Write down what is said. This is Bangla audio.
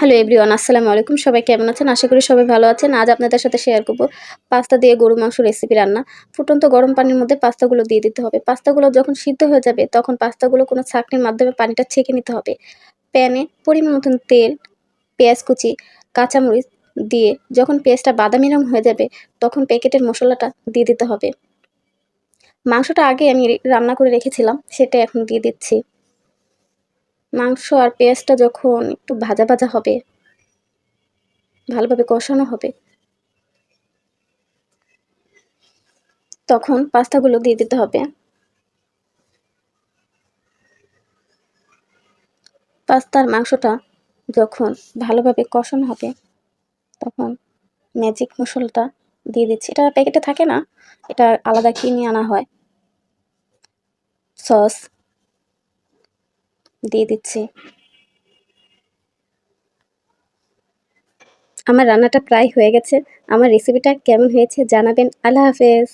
হ্যালো এভরিওয়ান, আসসালামু আলাইকুম। সবাই কেমন আছেন? আশা করি সবাই ভালো আছেন। আজ আপনাদের সাথে শেয়ার করব পাস্তা দিয়ে গরুর মাংস রেসিপি রান্না। ফুটন্ত গরম পানির মধ্যে পাস্তাগুলো দিয়ে দিতে হবে। পাস্তাগুলো যখন সিদ্ধ হয়ে যাবে তখন পাস্তাগুলো কোনো ছাঁকনির মাধ্যমে পানিটা ছেঁকে নিতে হবে। প্যানে পরিমাণ মতন তেল, পেঁয়াজ কুচি, কাঁচামরিচ দিয়ে যখন পেঁয়াজটা বাদামি রং হয়ে যাবে তখন প্যাকেটের মশলাটা দিয়ে দিতে হবে। মাংসটা আগে আমি রান্না করে রেখেছিলাম, সেটা এখন দিয়ে দিচ্ছি। মাংস আর পেঁয়াজটা যখন একটু ভাজা ভাজা হবে, ভালোভাবে কষানো হবে, তখন পাস্তাগুলো দিয়ে দিতে হবে। পাস্তার মাংসটা যখন ভালোভাবে কষানো হবে তখন ম্যাজিক মশলাটা দিয়ে দিচ্ছি। এটা প্যাকেটে থাকে না, এটা আলাদা কিনে আনা হয়। সস দিয়ে দিচ্ছি। আমার রান্নাটা প্রায় হয়ে গেছে। আমার রেসিপিটা কেমন হয়েছে জানাবেন। আল্লাহ হাফেজ।